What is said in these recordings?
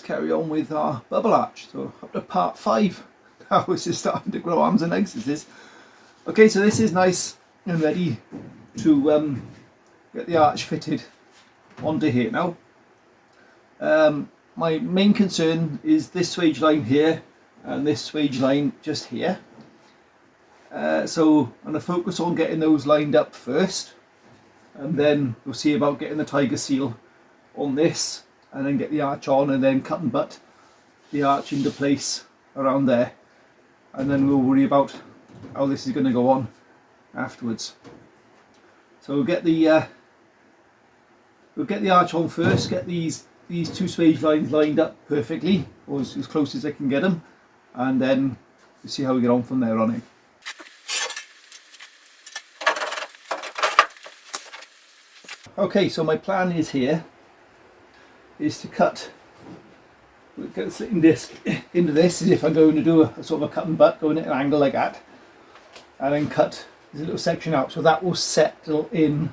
carry on with our bubble arch. So up to part 5. Now this is starting to grow arms and legs, this is. Okay, so this is nice and ready to get the arch fitted onto here now. My main concern is this swage line here and this swage line just here. So I'm going to focus on getting those lined up first, and then we'll see about getting the tiger seal on this, and then get the arch on, and then cut and butt the arch into place around there, and then we'll worry about how this is going to go on afterwards. So we'll get the arch on first, get these two swage lines lined up perfectly, or as close as I can get them, and then we'll see how we get on from there on in. Okay, so my plan is here is to cut the slitting disc into this, as if I'm going to do a sort of a cut and butt, going at an angle like that, and then cut this little section out, so that will settle in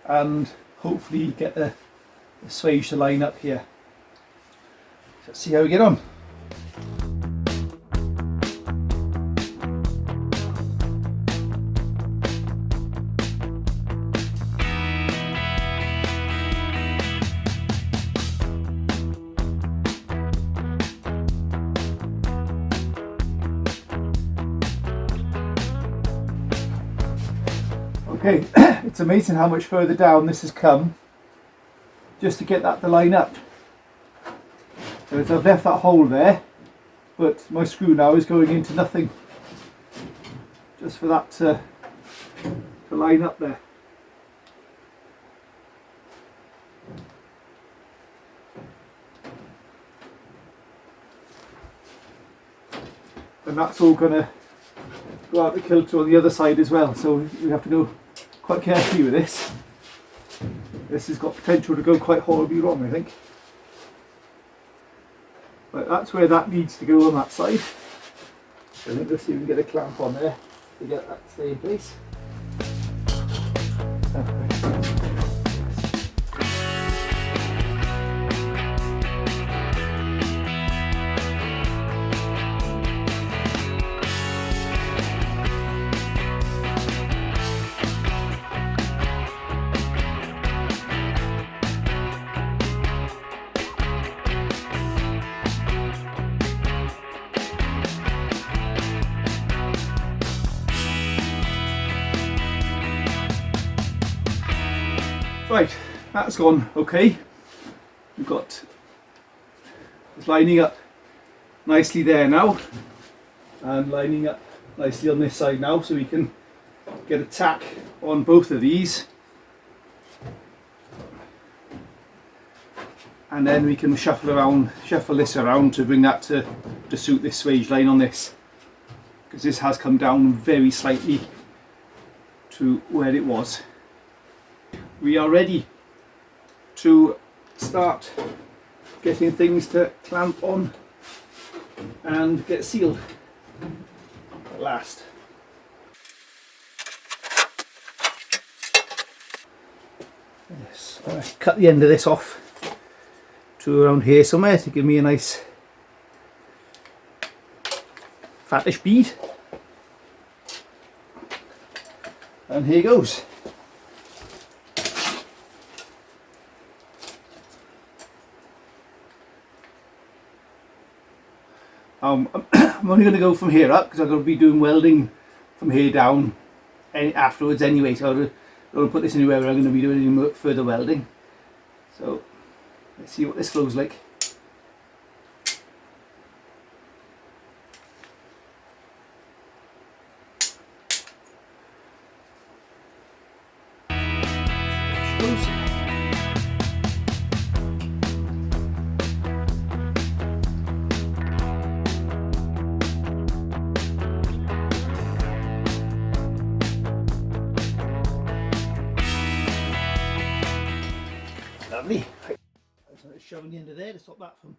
and hopefully get the swage to line up here. So let's see how we get on. Okay, it's amazing how much further down this has come just to get that to line up. So I've left that hole there, but my screw now is going into nothing, just for that to line up there. And that's all going to go out the kilter on the other side as well, so we have to go quite carefully with this. This has got potential to go quite horribly wrong, I think. But that's where that needs to go on that side. So let's see if we can get a clamp on there to get that to stay in place. Right, that's gone okay. We've got it's lining up nicely there now, and lining up nicely on this side now, so we can get a tack on both of these, and then we can shuffle this around to bring that to suit this swage line on this, because this has come down very slightly to where it was. We are ready to start getting things to clamp on and get sealed at last. Yes, I'm going to cut the end of this off to around here somewhere to give me a nice fattish bead, and here goes. I'm only going to go from here up because I'm going to be doing welding from here down afterwards anyway, so I don't want to put this anywhere where I'm going to be doing any further welding. So let's see what this flows like. Lovely. Right. So it's shoving the end of there to stop that from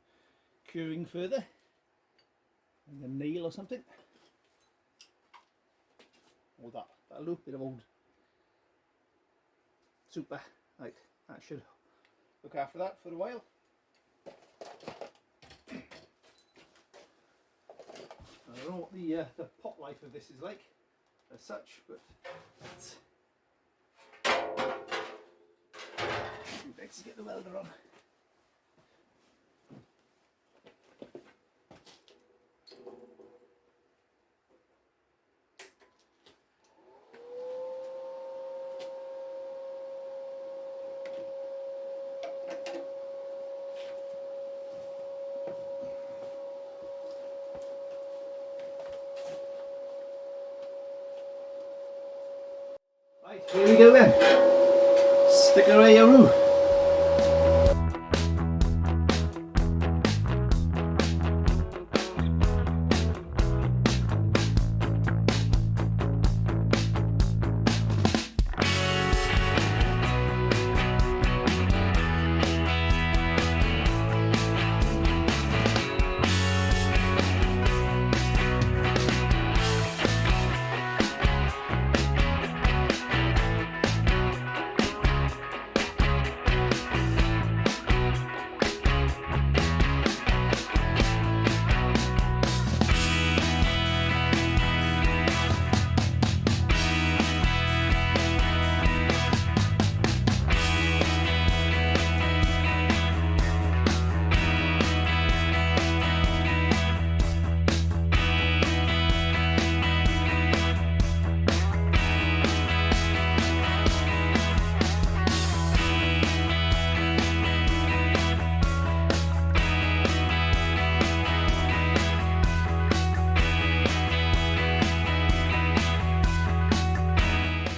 curing further. And a nail or something. Or that'll do, bit of old super. Right, that should look after that for a while. the pot life of this is like as such, but let's get the welder on. Right, here we go then. Stick away, Yaru.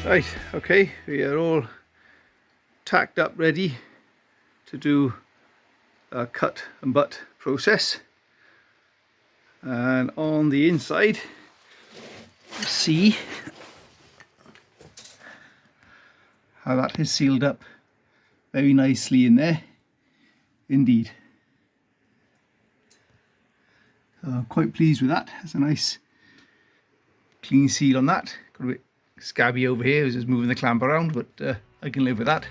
Right, okay, we are all tacked up ready to do a cut and butt process. And on the inside, see how that is sealed up very nicely in there indeed. So I'm quite pleased with that. It's a nice clean seal on that. Got a bit scabby over here, it's just moving the clamp around, but I can live with that.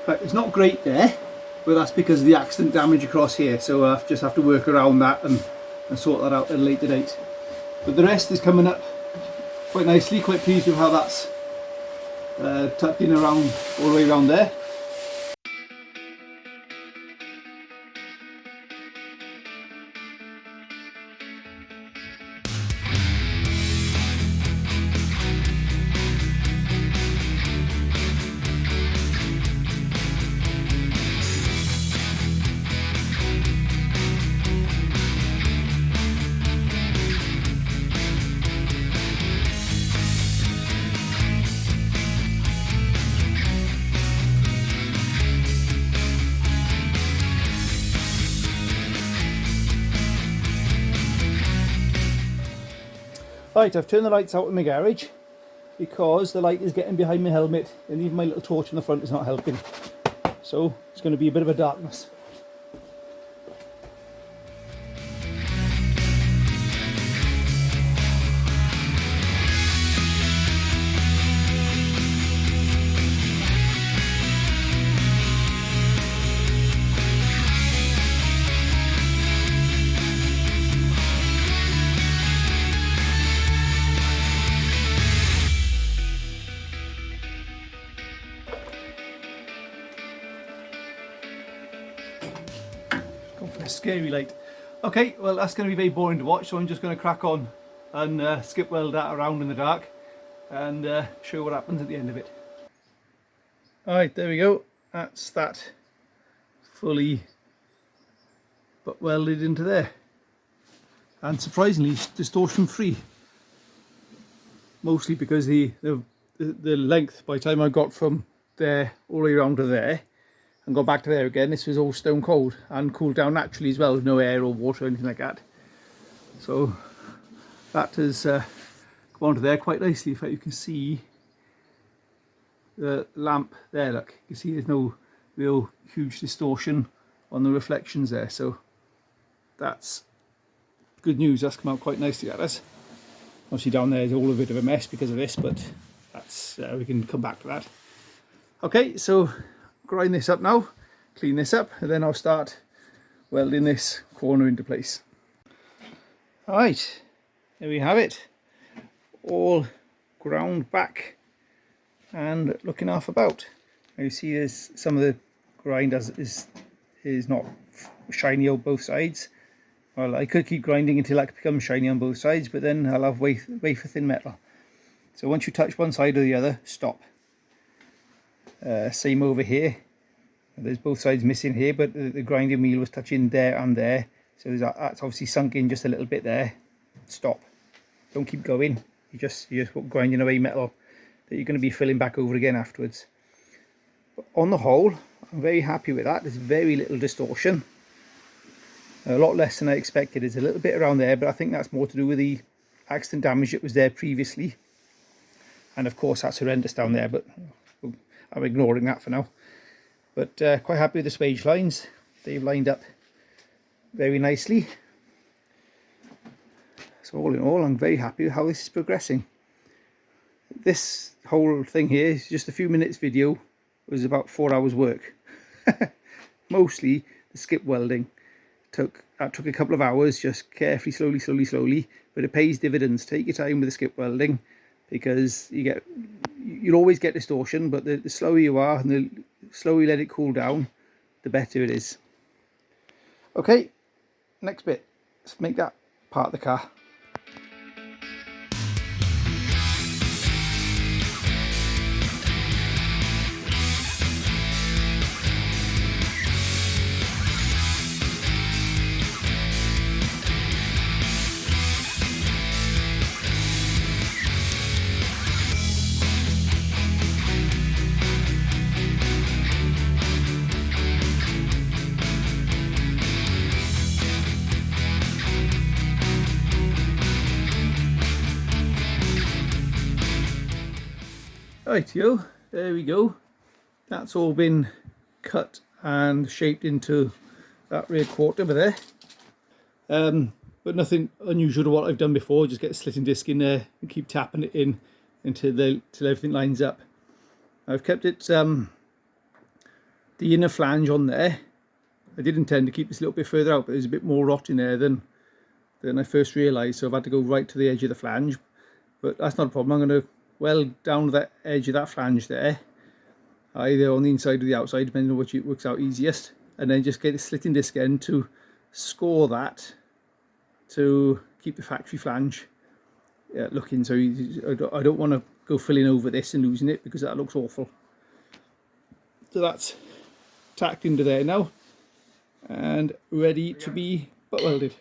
Right, it's not great there, but that's because of the accident damage across here, so I just have to work around that and sort that out at a later date. But the rest is coming up quite nicely, quite pleased with how that's tucked in around all the way around there. Right, I've turned the lights out in my garage because the light is getting behind my helmet and even my little torch in the front is not helping. So it's going to be a bit of a darkness. Go for a scary light. Okay, well that's going to be very boring to watch, so I'm just going to crack on and skip weld that around in the dark and show what happens at the end of it. Alright, there we go. That's that fully butt welded into there. And surprisingly distortion free. Mostly because the length, by the time I got from there all the way around to there and got back to there again, this was all stone cold and cooled down naturally as well, with no air or water or anything like that. So that has gone onto there quite nicely. In fact, you can see the lamp there, look, you can see there's no real huge distortion on the reflections there, so that's good news. That's come out quite nicely at us. Obviously down there is all a bit of a mess because of this, but that's we can come back to that. Okay, so grind this up now, clean this up, and then I'll start welding this corner into place. Alright, there we have it, all ground back and looking half about. Now you see there's some of the grind is not shiny on both sides. Well, I could keep grinding until that becomes shiny on both sides, but then I'll have wafer thin metal. So once you touch one side or the other, stop. Same over here. There's both sides missing here, but the grinding wheel was touching there and there. So that's obviously sunk in just a little bit there. Stop. Don't keep going. You're just grinding away metal that you're going to be filling back over again afterwards. But on the whole, I'm very happy with that. There's very little distortion. A lot less than I expected. There's a little bit around there, but I think that's more to do with the accident damage that was there previously. And of course that's horrendous down there, but I'm ignoring that for now. But quite happy with the swage lines. They've lined up very nicely. So all in all, I'm very happy with how this is progressing. This whole thing here is just a few minutes video. It was about 4 hours work. Mostly the skip welding. That took a couple of hours, just carefully, slowly, but it pays dividends. Take your time with the skip welding, because you'll always get distortion, but the slower you are and the slower you let it cool down, the better it is. Okay, next bit, let's make that part of the car. Rightio, there we go. That's all been cut and shaped into that rear quarter over there. But nothing unusual to what I've done before. Just get a slitting disc in there and keep tapping it in until everything lines up. I've kept it the inner flange on there. I did intend to keep this a little bit further out, but there's a bit more rot in there than I first realised, so I've had to go right to the edge of the flange. But that's not a problem. I'm going to weld down to the edge of that flange there, either on the inside or the outside, depending on which it works out easiest, and then just get a slitting disc end to score that to keep the factory flange looking. So I don't want to go filling over this and losing it, because that looks awful. So that's tacked into there now and ready to be butt welded.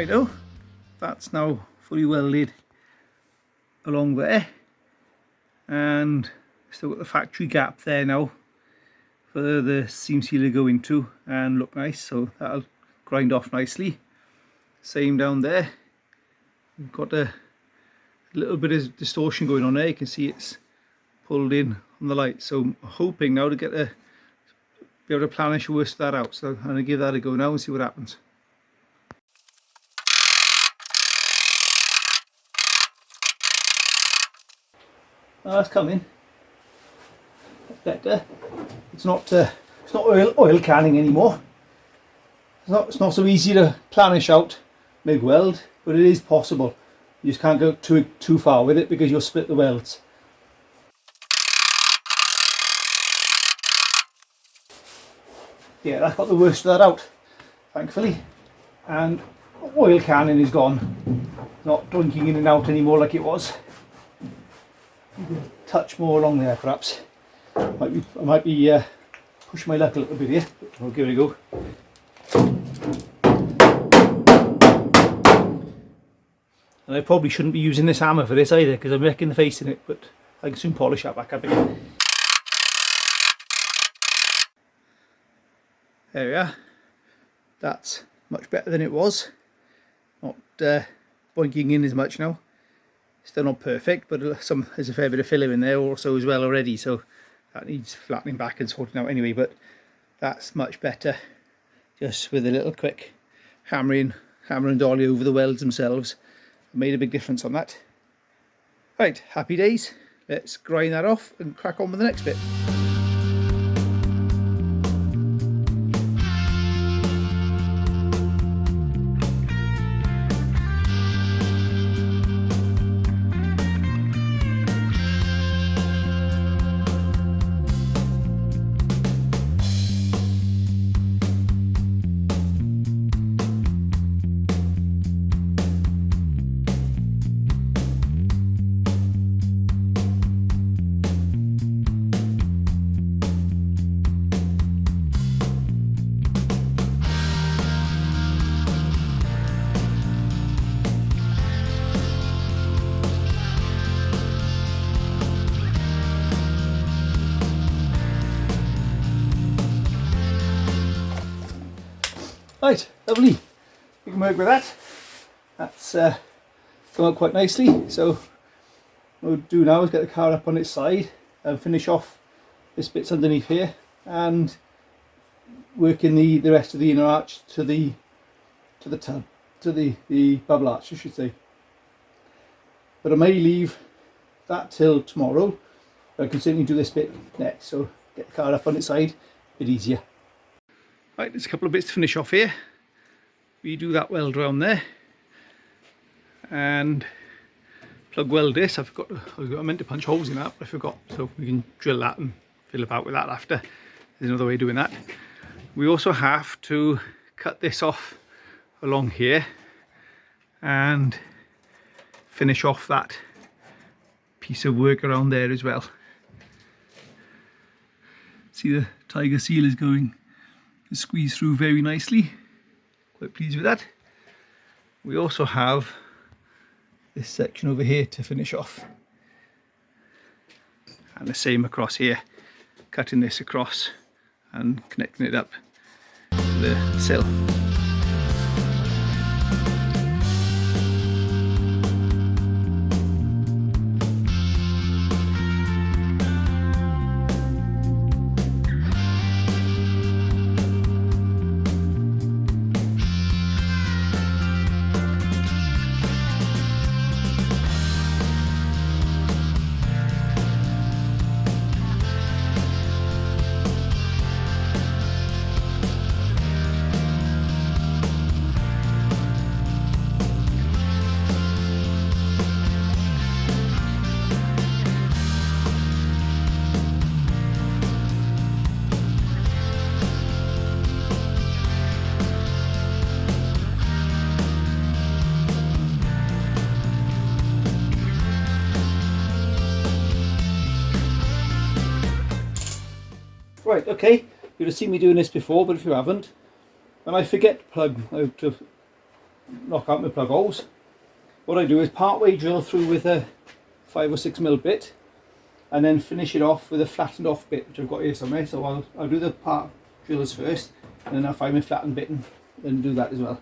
Righto, that's now fully welded along there, and still got the factory gap there now for the seam sealer to go into and look nice, so that'll grind off nicely. Same down there, we've got a little bit of distortion going on there. You can see it's pulled in on the light, so I'm hoping now to be able to planish worst of that out. So I'm going to give that a go now and see what happens. Oh, that's coming. That's better. It's not oil canning anymore. It's not so easy to planish out MIG weld, but it is possible. You just can't go too far with it because you'll split the welds. Yeah, that got the worst of that out, thankfully. And oil canning is gone. Not dunking in and out anymore like it was. Touch more along there perhaps. I might be pushing my luck a little bit here, but I'll give it a go. And I probably shouldn't be using this hammer for this either because I'm wrecking the face in it, but I can soon polish that back up again. There we are. That's much better than it was. Not boinking in as much now. Still not perfect, but there's a fair bit of filler in there also as well already, so that needs flattening back and sorting out anyway, but that's much better. Just with a little quick hammer and dolly over the welds themselves. Made a big difference on that. Right, happy days. Let's grind that off and crack on with the next bit. Right, lovely. We can work with that. That's come out quite nicely. So what we'll do now is get the car up on its side and finish off this bits underneath here and work in the rest of the inner arch to the tub, to the bubble arch, I should say. But I may leave that till tomorrow. But I can certainly do this bit next. So get the car up on its side, a bit easier. Right, there's a couple of bits to finish off here. We do that weld around there and plug weld this. I meant to punch holes in that, but I forgot, so we can drill that and fill about with that after. There's another way of doing that. We also have to cut this off along here and finish off that piece of work around there as well. See, the tiger seal is going to squeeze through very nicely. Quite pleased with that. We also have this section over here to finish off, and the same across here, cutting this across and connecting it up to the sill. Right, okay, you'd have seen me doing this before, but if you haven't, when I forget to plug out of knock out my plug holes, what I do is part-way drill through with a 5 or 6mm bit, and then finish it off with a flattened off bit, which I've got here somewhere. So I'll do the part drillers first, and then I'll find my flattened bit and then do that as well.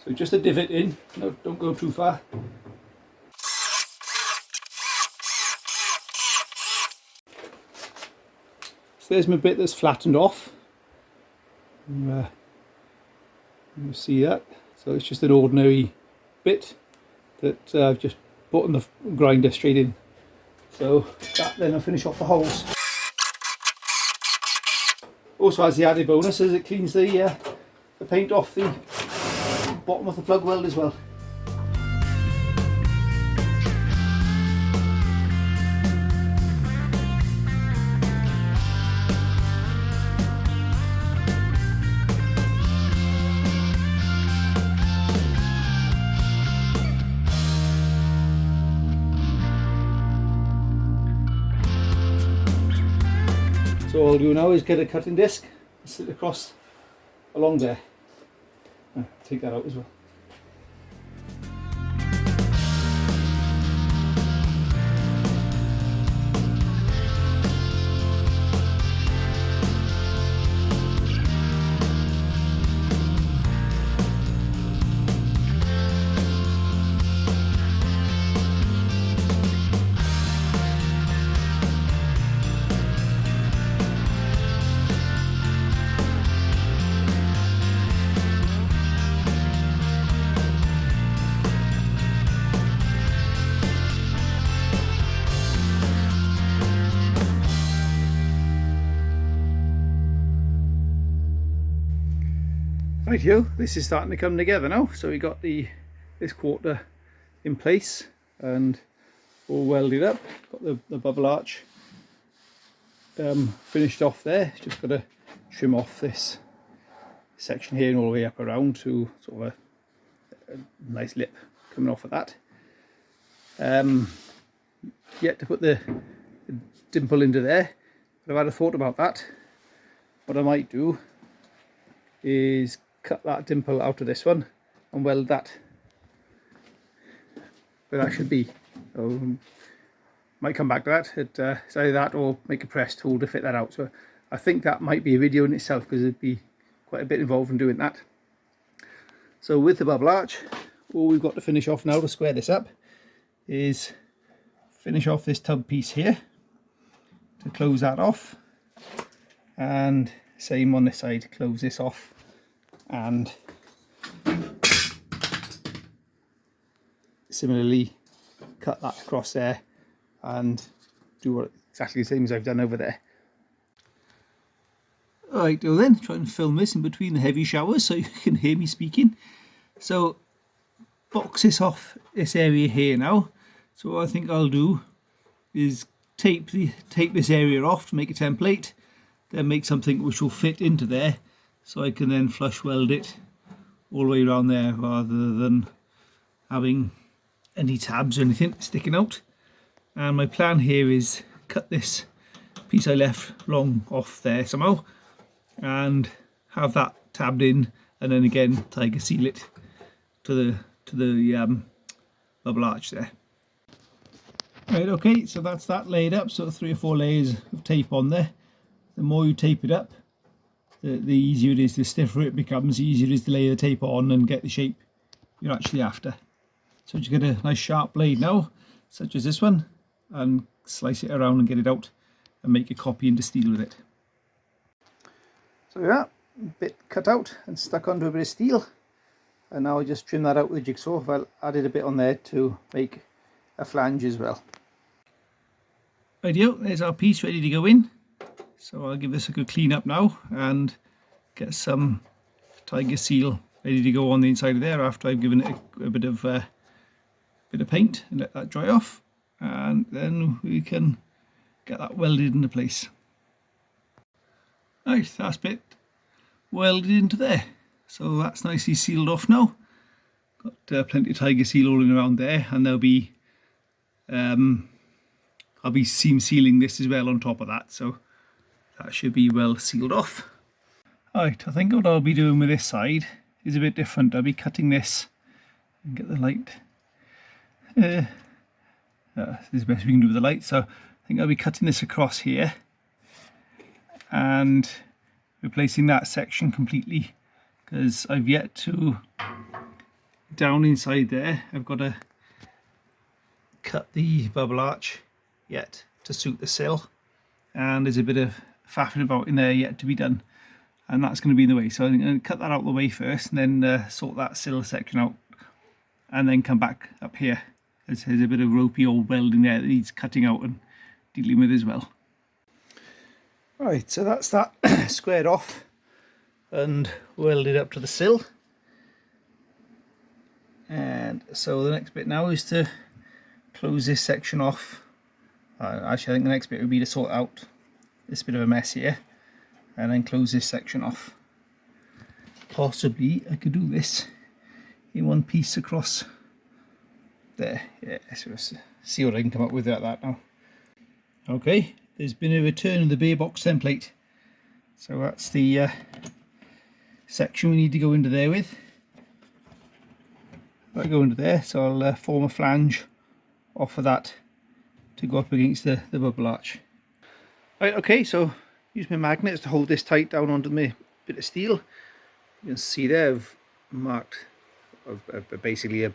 So just a divot in, no, don't go too far. So there's my bit that's flattened off. You see that? So it's just an ordinary bit that I've just put on the grinder straight in. So that, then I'll finish off the holes. Also has the added bonus as it cleans the paint off the bottom of the plug weld as well. So all I'll do now is get a cutting disc and sit across along there. Take that out as well. Right here, this is starting to come together now. So we got this quarter in place and all welded up. Got the bubble arch finished off there. Just got to trim off this section here and all the way up around to sort of a nice lip coming off of that. Yet to put the dimple into there, but I've had a thought about that. What I might do is cut that dimple out of this one and weld that where that should be. So might come back to that. It's either that or make a press tool to fit that out. So I think that might be a video in itself because it'd be quite a bit involved in doing that. So with the bubble arch, all we've got to finish off now to square this up is finish off this tub piece here to close that off, and same on this side, close this off and similarly cut that across there and do exactly the same as I've done over there. Alright, well then, try and film this in between the heavy showers so you can hear me speaking. So box this off this area here now. So what I think I'll do is tape this area off to make a template, then make something which will fit into there so I can then flush weld it all the way around there rather than having any tabs or anything sticking out. And my plan here is cut this piece I left long off there somehow and have that tabbed in, and then again tiger seal it to the bubble arch there. Right, okay, so that's that laid up, so 3 or 4 layers of tape on there. The more you tape it up, the easier it is, the stiffer it becomes, the easier it is to lay the tape on and get the shape you're actually after. So you get a nice sharp blade now, such as this one, and slice it around and get it out and make a copy into steel with it. So yeah, bit cut out and stuck onto a bit of steel, and now I just trim that out with a jigsaw. I've added a bit on there to make a flange as well. Rightio, there's our piece ready to go in. So I'll give this a good clean up now and get some tiger seal ready to go on the inside of there after I've given it a bit of paint and let that dry off, and then we can get that welded into place. Right, that's bit welded into there, so that's nicely sealed off now. Got plenty of tiger seal all in around there, and there'll be I'll be seam sealing this as well on top of that, so that should be well sealed off. Right, I think what I'll be doing with this side is a bit different. I'll be cutting this and get the light. This is the best we can do with the light. So I think I'll be cutting this across here and replacing that section completely, because I've yet to, down inside there, I've got to cut the bubble arch yet to suit the sill, and there's a bit of faffing about in there yet to be done, and that's going to be in the way. So I'm going to cut that out of the way first, and then sort that sill section out, and then come back up here. There's a bit of ropey old welding there that needs cutting out and dealing with as well. Right, so that's that squared off and welded up to the sill. And so the next bit now is to close this section off. Actually, I think the next bit would be to sort out this bit of a mess here and then close this section off. Possibly I could do this in one piece across there. Yeah, so see what I can come up with like that now. Okay, there's been a return of the beer box template. So that's the section we need to go into there with. I go into there, so I'll form a flange off of that to go up against the bubble arch. Right, okay, so use my magnets to hold this tight down onto my bit of steel. You can see there I've marked basically an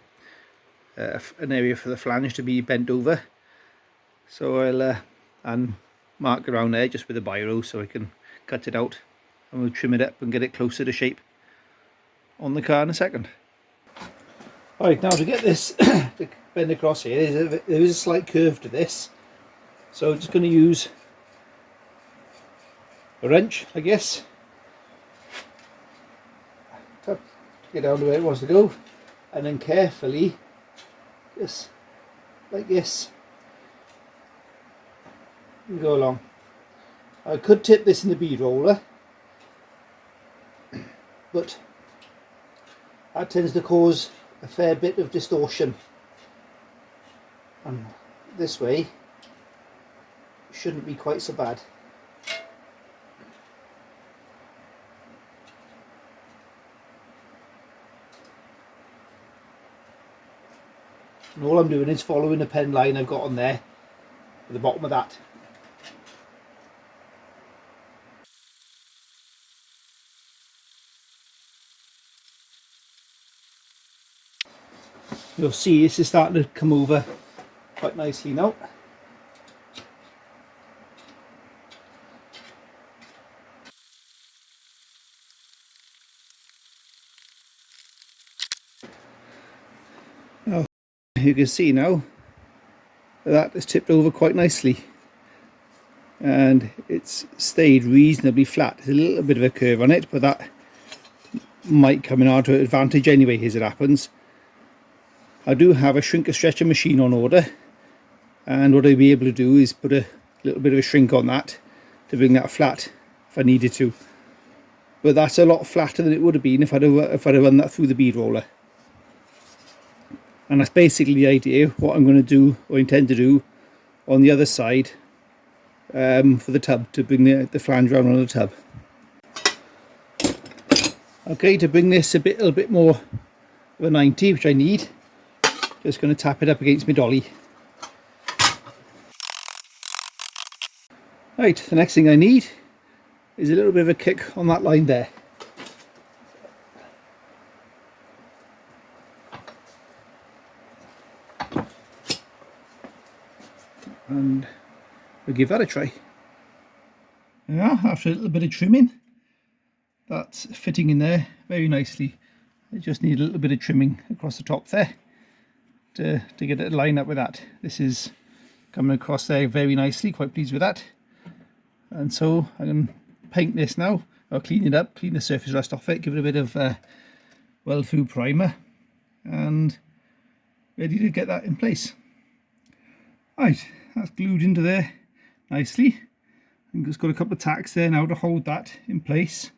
area for the flange to be bent over. So I'll and mark around there just with a biro so I can cut it out, and we'll trim it up and get it closer to shape on the car in a second. Alright, now to get this to bend across here, there is a slight curve to this, so I'm just going to use a wrench, I guess, to get down to where it wants to go, and then carefully, just like this, and go along. I could tip this in the bead roller, but that tends to cause a fair bit of distortion, and this way shouldn't be quite so bad. And all I'm doing is following the pen line I've got on there at the bottom of that. You'll see this is starting to come over quite nicely now. Now you can see now that is tipped over quite nicely, and it's stayed reasonably flat. There's a little bit of a curve on it, but that might come in our advantage anyway as it happens. I do have a shrink and stretcher machine on order, and what I'll be able to do is put a little bit of a shrink on that to bring that flat if I needed to. But that's a lot flatter than it would have been if I'd have run that through the bead roller. And that's basically the idea, what I'm going to do or intend to do on the other side for the tub, to bring the flange around on the tub. Okay, to bring this a little bit more of a 90, which I need, just going to tap it up against my dolly. Right, the next thing I need is a little bit of a kick on that line there. And we'll give that a try. Yeah, after a little bit of trimming, that's fitting in there very nicely. I just need a little bit of trimming across the top there to get it lined up with that. This is coming across there very nicely, quite pleased with that. And so I can paint this now, or clean it up, clean the surface rust off it, give it a bit of weld through primer, and ready to get that in place. Right, that's glued into there nicely. I've just got a couple of tacks there now to hold that in place,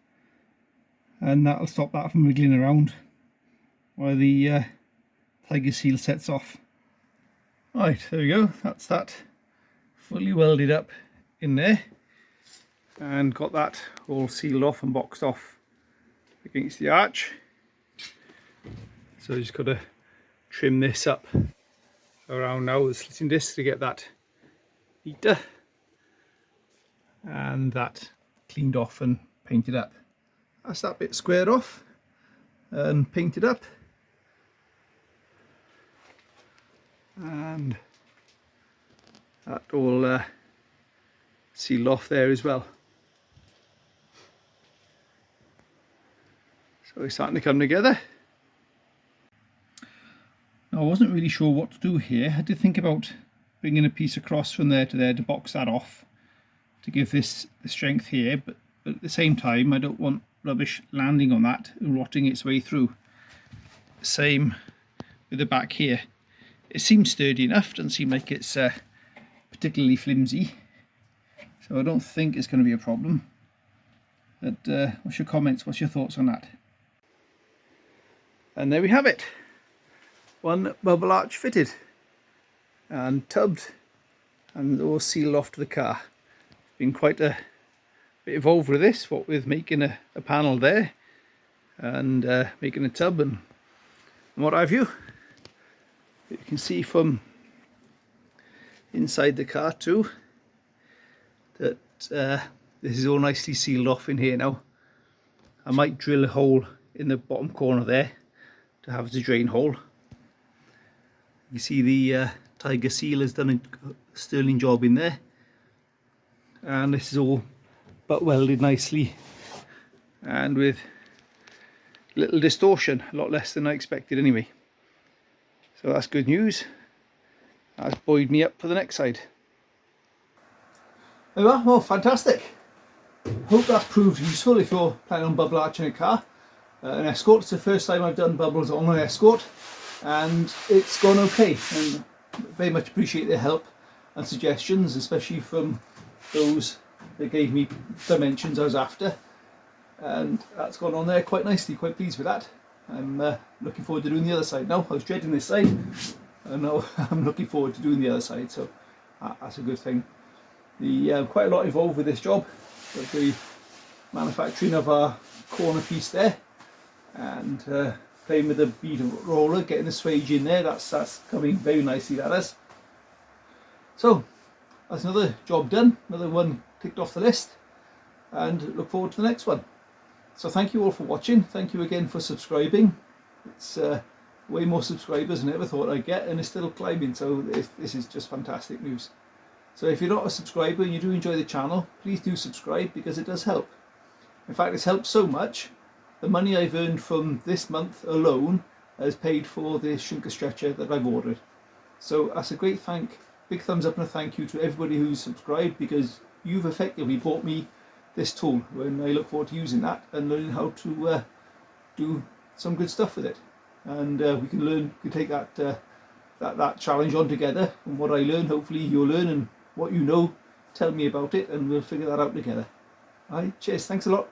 and that'll stop that from wriggling around while the tiger seal sets off. Right, there we go, that's that fully welded up in there and got that all sealed off and boxed off against the arch. So I just got to trim this up around now with the slitting disc to get that heater and that cleaned off and painted up. That's that bit squared off and painted up, and that all sealed off there as well. So it's starting to come together. Now I wasn't really sure what to do here. I had to think about bringing a piece across from there to there to box that off to give this the strength here, but at the same time I don't want rubbish landing on that and rotting its way through. Same with the back here. It seems sturdy enough, doesn't seem like it's particularly flimsy, so I don't think it's going to be a problem. But what's your comments, what's your thoughts on that? And there we have it, one bubble arch fitted and tubbed and all sealed off to the car. It's been quite a bit involved with this, what with making a panel there and making a tub and what have you. You can see from inside the car too that this is all nicely sealed off in here now. I might drill a hole in the bottom corner there to have as a drain hole. You see the Tiger Seal has done a sterling job in there, and this is all butt welded nicely and with little distortion, a lot less than I expected anyway. So that's good news. That's buoyed me up for the next side. There we are. Well, fantastic. Hope that proved useful if you're planning on bubble arching a car. An Escort. It's the first time I've done bubbles on an Escort, and it's gone okay, and very much appreciate their help and suggestions, especially from those that gave me dimensions I was after, and that's gone on there quite nicely. Quite pleased with that. I'm looking forward to doing the other side now. I was dreading this side, and now I'm looking forward to doing the other side, so that's a good thing. Quite a lot involved with this job, with the manufacturing of our corner piece there, and playing with the bead roller, getting the swage in there. That's coming very nicely, that is. So that's another job done, another one ticked off the list, and look forward to the next one. So thank you all for watching. Thank you again for subscribing. It's way more subscribers than I ever thought I'd get, and it's still climbing, so this is just fantastic news. So if you're not a subscriber and you do enjoy the channel, please do subscribe, because it does help. In fact, it's helped so much, the money I've earned from this month alone has paid for the shrinker stretcher that I've ordered. So that's a great big thumbs up and a thank you to everybody who's subscribed, because you've effectively bought me this tool, and I look forward to using that and learning how to do some good stuff with it. And we can take that challenge on together, and what I learn, hopefully you'll learn, and what you know, tell me about it, and we'll figure that out together. Alright, cheers, thanks a lot.